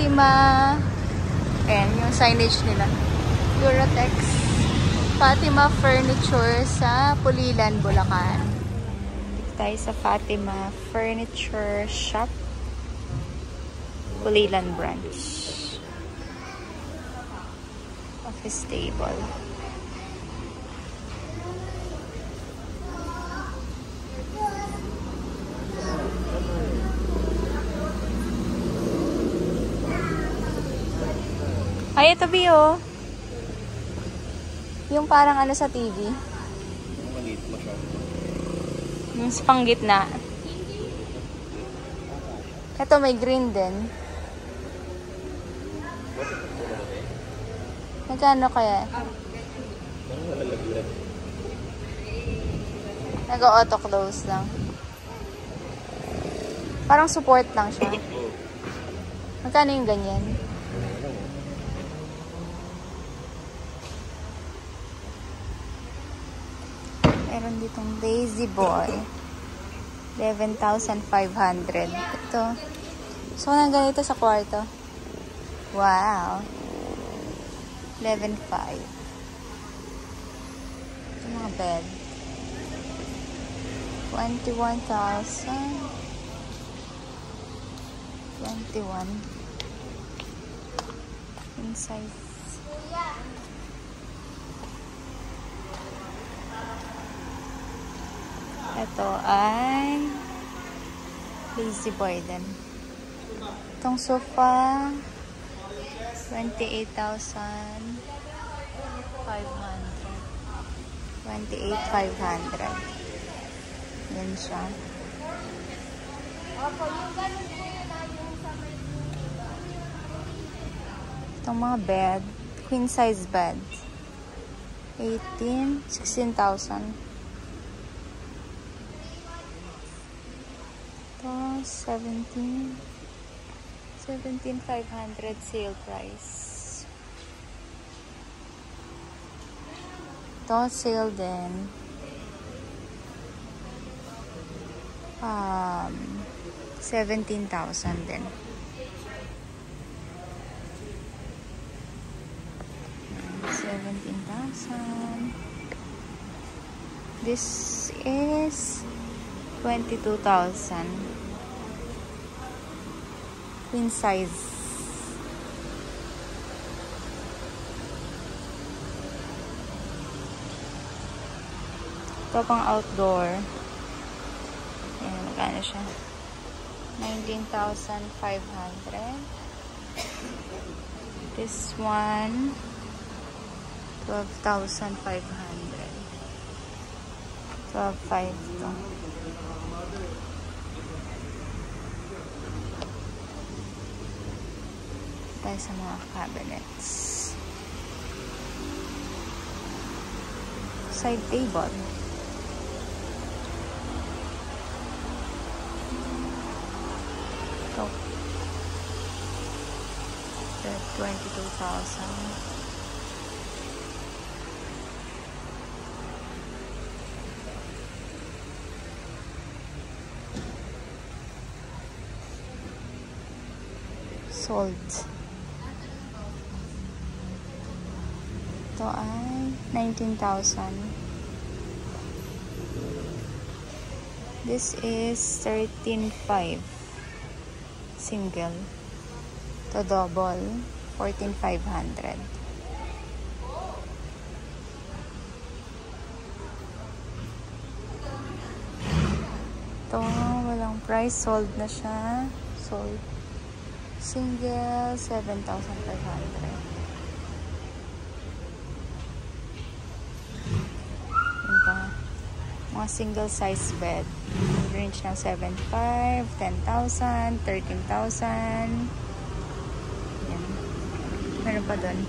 Fatima. Ayan, yung signage nila. Eurotex. Fatima Furniture sa Pulilan, Bulacan. Dito tayo sa Fatima Furniture Shop. Pulilan branch. Office table. Ay, ito Bio. Yung parang ano sa TV. Yung pang gitna. Ito may green din. Magkano kaya? Nag-auto close lang. Parang support lang siya. Magkano yung ganyan? Meron ditong Lazy Boy. 11,500. Ito. So, nang ganito sa kwarto. Wow. 11,500. Ito mga bed. 21,000. 21. Inside. Ito ay Lazy Boy din. Itong sofa 28,500. 28,500. Yan siya. Itong mga bed, queen size bed. 16,000. Ito, 17,500 sale price. Ito, sale din. 17,000 din. This is 22,000. Queen size. Ito pang outdoor. Ayan, magkano siya? 19,500. This one 12,500. 12,500 to. Tayo sa mga cabinets. Side table. Ito. 22,000. Sold. Ito ay 19,000. This is 13,500. Single. Ito double. 14,500. Ito, walang price. Sold na siya. Sold. Single, 7,500. Mga single size bed. Range ng 7,500, 10,000, 13,000. Yan. Meron pa doon.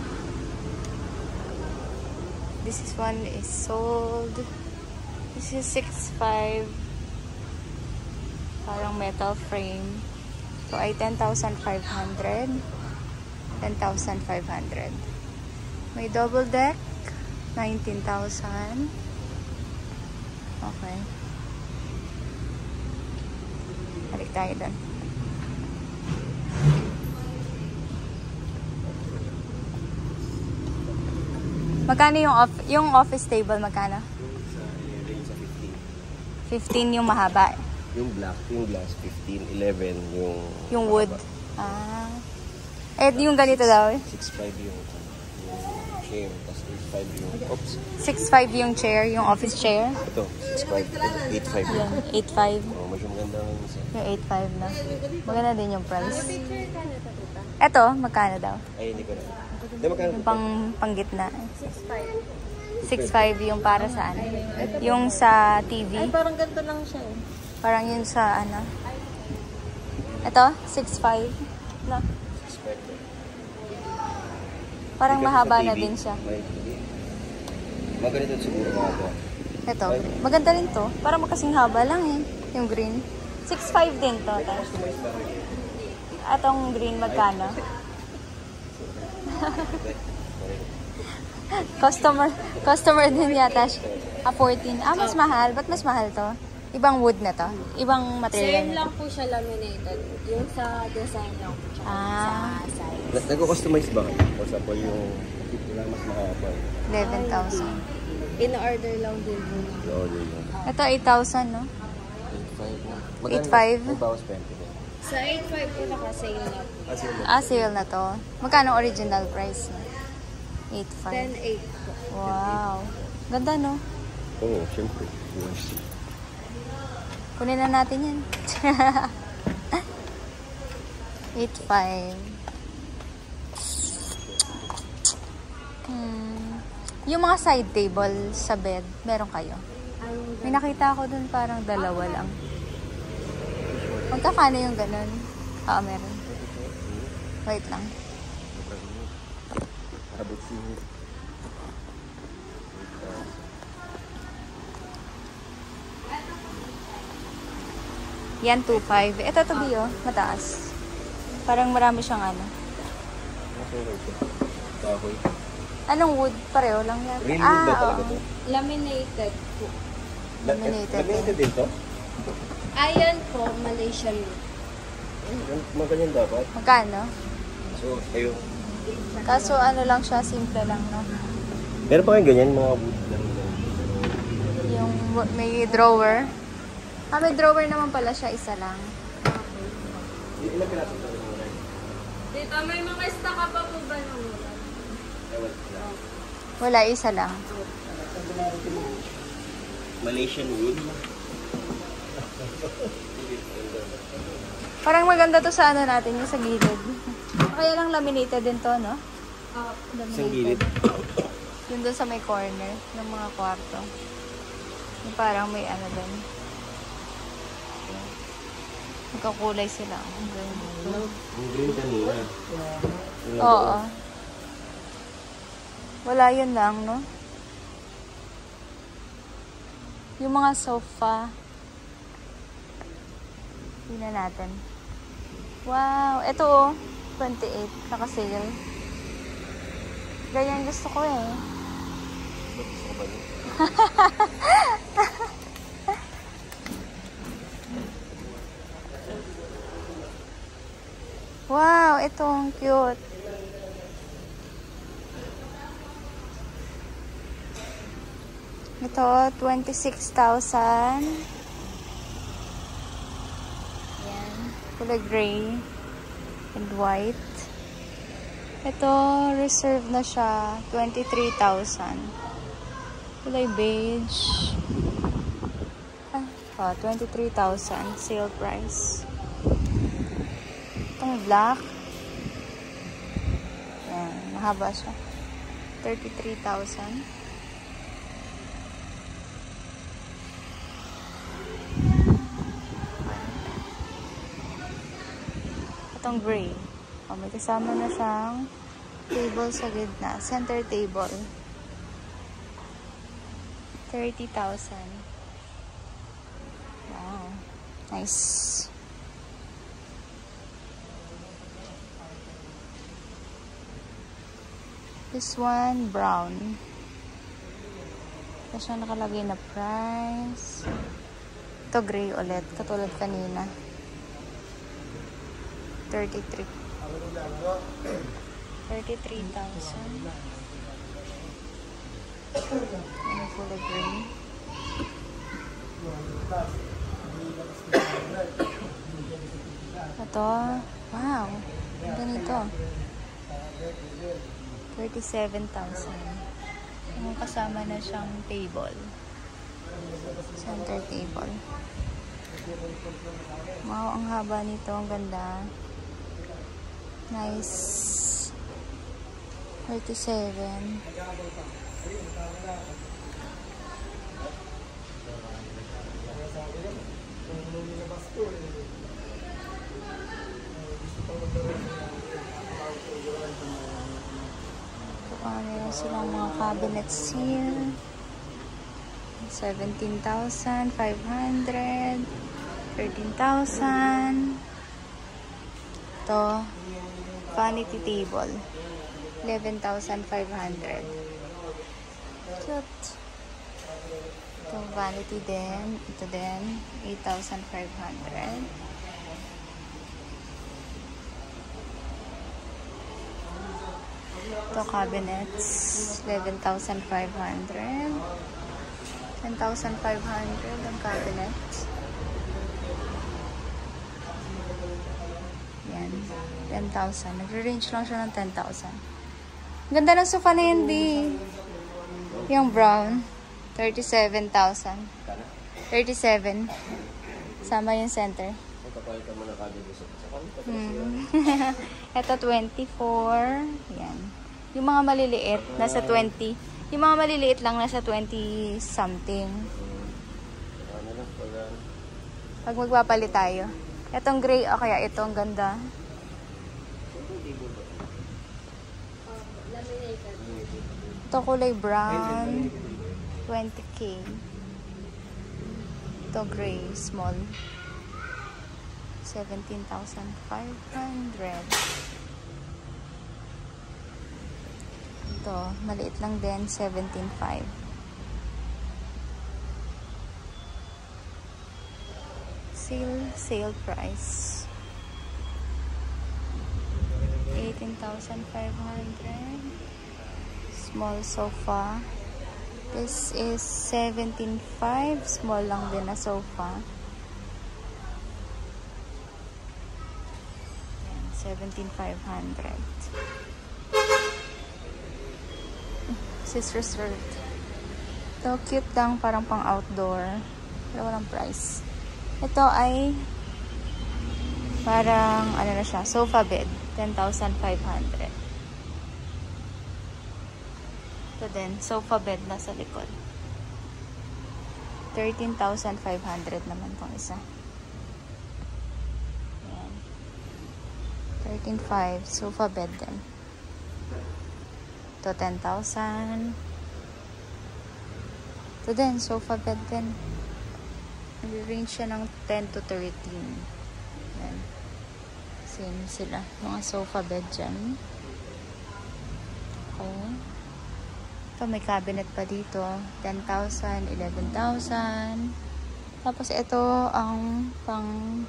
This is one is sold. This is 6,500. Parang metal frame. So, ay 10,500. 10,500. May double deck. 19,000. Okay. Balik tayo doon. Magkano yung office table, magkano? Yung sa range sa 15 yung mahaba. Yung black, yung glass, 15, 11 Yung wood. Eh, yung ganito daw. 6.5 yung chair, tapos 8.5 yung, oops. 6.5 yung chair, yung office chair. Ito, 6.5, 8.5 Yan, 8.5. Oh, mas maganda ang isa. Yung 8.5 na. Maganda din yung price. Ito, magkano daw? Ay, hindi ko na. Hindi, magkano? Yung panggitna. 6.5 yung para sa ano? Yung sa TV. Ay, parang ganito lang siya eh. Parang yun sa ano. Ito, 6.5. No? 6.5. Parang Hindi ka mahaba sa na TV. din siya. Maganito siguro mga ito. Ito, maganda rin to. Parang makasing haba lang eh. Yung green. 6.5 din to. Atong green magkano? Customer din yata siya. 14. Mas mahal. Ba't mas mahal to? Ibang wood na to? Ibang material Same na lang po siya laminated. Yung sa design lang po siya. Ah. Sa size. Nag-customize ba kayo? For example, yung mas mahaba. 11,000. In-order lang din po. Oo, yun. Ito, 8,000, no? 8.5 na. 8.5? May bawas 20 din. Sa 8.5 po naka-sale na po. Sale na to. Magkano original price niya? 8.5. 10.8 po. Wow. Ganda, no? Oo, syempre. Kunin na natin yan. 8.5. Yung mga side table sa bed, meron kayo? May nakita ako dun parang dalawa lang. Magkakano yung ganun? Meron. Wait lang. Habit si Yan, 2.5. Ito, to be, oh. Mataas. Parang marami siyang ano. kahoy. Anong wood? Pareho lang yan. Real wood ba talaga oo. to? Laminated po. Laminated. Laminated din to? Ayan po, Malaysian wood. Mga ganyan dapat. Magkano? So, ayun. Kaso ano lang siya, simple lang, no? Meron pa kayong ganyan, mga wood lang. Yung may drawer. May drawer naman pala siya, isa lang. Ilang piraso ito? Dito, may mga stock ka pa po ba ng ulan? Wala, isa lang. Malaysian wood. Parang maganda to sa ano natin, yung sa gilid. Kaya lang laminated din to, no? Isang gilid. Yung doon sa may corner ng mga kwarto. Yung parang may ano doon. Magkakulay sila. Ang ganda. Yung green kanina. Oo. Wala yun lang, no? Yung mga sofa. Tingnan natin. Wow! Ito oh. 28. Naka-sale. Ganyan gusto ko eh. Wow! Ito ang cute. Ito, 26,000. Yan. Kulay gray and white. Ito, reserve na siya. 23,000. Kulay beige. 23,000. Sale price. Itong black. Yan. Mahaba siya. 33,000. Itong gray. May kasama na siyang table sa gitna. Center table. 30,000. Wow. Nice. This one, brown. Ito siya nakalagay na price. Ito gray ulit. Katulad kanina. 33,000. Yung kulay green. Ito. Wow. Ang ganito. 37,000. Yung kasama na siyang table. Center table. Wow, ang haba nito. Ang ganda. Nice. 37. Meron silang mga cabinets here. 17,500. 13,000. Ito, vanity table. 11,500. Cute. Ito, vanity din. Ito din, 8,500. Ito, cabinets. 11,500. 10,500 ang cabinets. Yan. 10,000. Nagre-range lang siya ng 10,000. Ganda ng sofa na yan, B. Yung brown. 37,000. 37. Sama yung center. Magkapalitan mo na kagad sa kanito. Ito, 24. Yan. Yung mga maliliit, nasa 20. Yung mga maliliit lang, nasa 20 something. Ano lang, Pag magpapalit tayo. Itong gray, o kaya itong ganda. Ito kulay brown. 20K. Ito gray, small. 17,500. Ito, maliit lang din, 17,500. Sale price. 18,500. Small sofa. This is 17,500. Small lang din na sofa. 17,500. Sister's World. Ito, cute lang. Parang pang outdoor. Pero walang price. Ito ay parang, ano na siya, sofa bed. 10,500. Ito din, sofa bed na sa likod. 13,500 naman tong isa. 13,500. Sofa bed din. Ito, 10,000. Ito din, sofa bed din. Nag-range siya ng 10 to 13. Yan. Same sila. Mga sofa bed dyan. Okay. Ito, may cabinet pa dito. 10,000, 11,000. Tapos ito, ang pang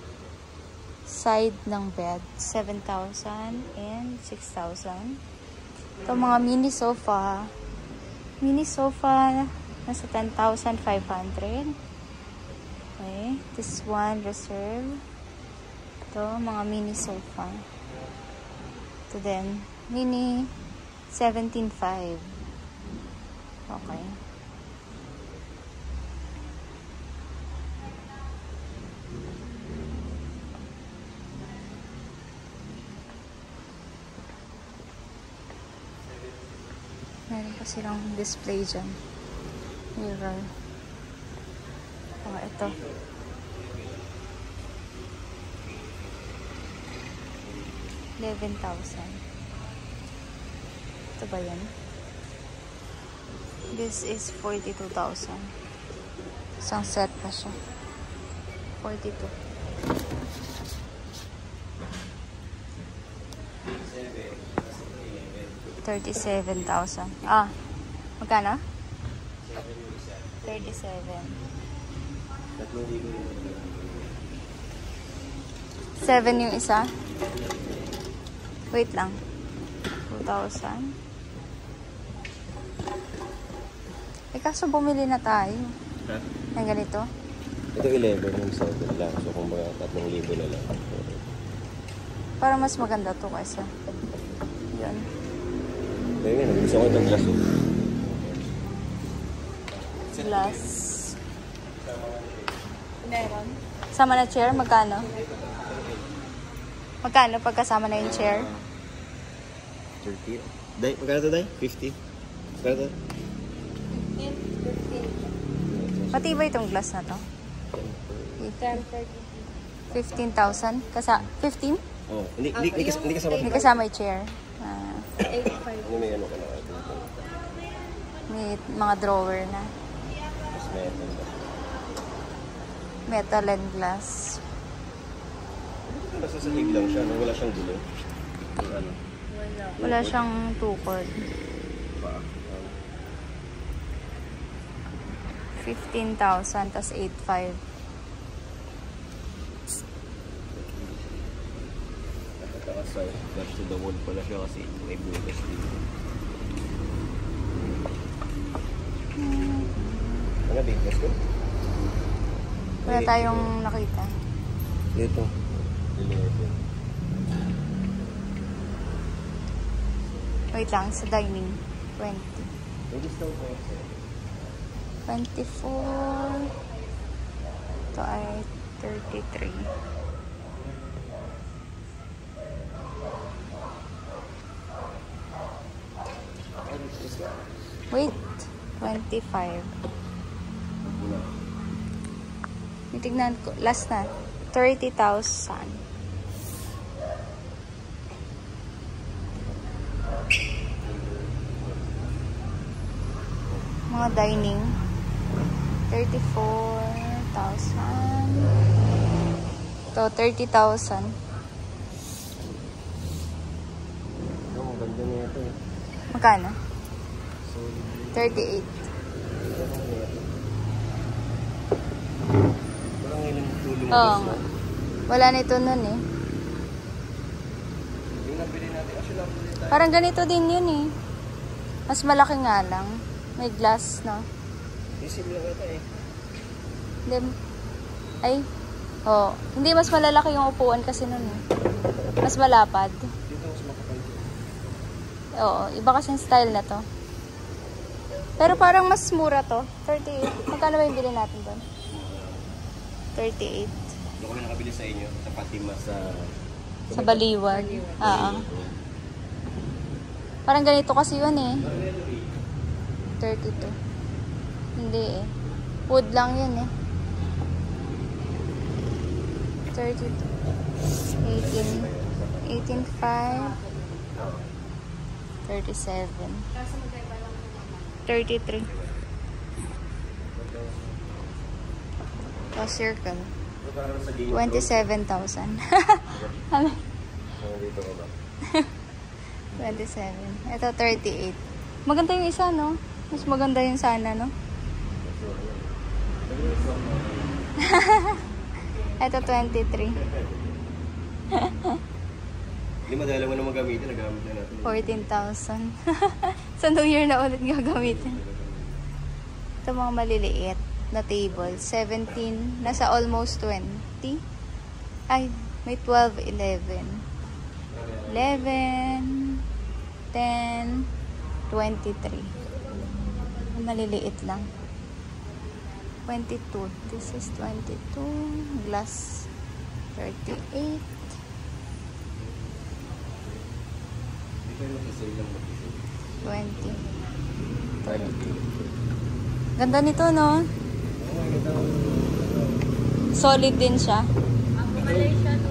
side ng bed, 7,000 and 6,000. Ito, mga mini sofa. Mini sofa, nasa 10,500. Okay. This one, reserve. Ito, mga mini sofa. Ito din, mini, 17,500. Okay. Meron pa silang display dyan. Mirror. Oh, ito. $11,000. Ito ba yan? This is 42,000. Isang set pa siya. 42. 37,000. Ah, magkano? 37. 7 yung isa. Wait lang. 2,000. kaso bumili na tayo. Ha? Ng ganito. Ito 11 yung sa hotel lang. So kung mga 3,000 na lang. Para mas maganda to kaysa. Yun. Kaya nga, gusto ko itong glass. Glass. Meron. Sama na chair, magkano? Magkano pagkasama na yung chair? 30. Day, magkano to, Day? 50? Magkano to? 15. Pati ba itong glass na to? 15,000? 15? Oh, hindi kasama. Hindi kasama yung chair. Ano may ano ka na? May mga drawer na. Mas meron ba? Metal and glass. Basta sa hig lang siya, no? Wala siyang gulo. Ano? Wala siyang tukod. Pa. 15,000 tas 8,500. Nakakasay. Flash to the wall pala siya kasi may butas dito. Ano ba? Let's go. Wala tayong nakita. Dito. 11. Wait lang, sa dining. 20. May discount po yan, sir. 24. Ito ay 33. Wait, 25. Tignan ko, last na. 30,000. Mga dining. 34,000. Ito, 30,000. Ang ganda niya ito eh. Magkano? Solid. 38. Parang ilang tulong Oo nga. Wala nito nun eh. Yung nabili natin, actually nabili tayo. Parang ganito din yun eh. Mas malaki nga lang. May glass, no? Isim lang ito eh. Hindi. Ay. Oh. Hindi, mas malalaki yung upuan kasi nun eh. Mas malapad. Dito mas makapal dito. Oo. Iba kasing style na to. Pero parang mas mura to. 38. Magkano ba yung bilhin natin doon? 38. Doon kami nakabili sa inyo. Sa Fatima sa... Sa Baliwag. Parang ganito kasi yun eh. 32. Hindi eh. Wood lang yun eh. 32. 18. 18.5. 37. 33. Tapos circle. 27,000. Ano? Dito ko ba? 27. Ito 38. Maganda yung isa, no? Mas maganda yung sana, no? Ito 23. Hindi madala mo na magamitin. Nagamit na natin. 14,000. Sa New Year na ulit gagamitin. Ito mga maliliit na table. 17. Nasa almost 20. Ay, may 12, 11. 11, 10, 23. Maliliit lang. 22. This is 22. Glass 38. Dito yung mag-sale lang mag-sale. 20. 30. Ganda nito, no? Solid din siya. Malaysia to.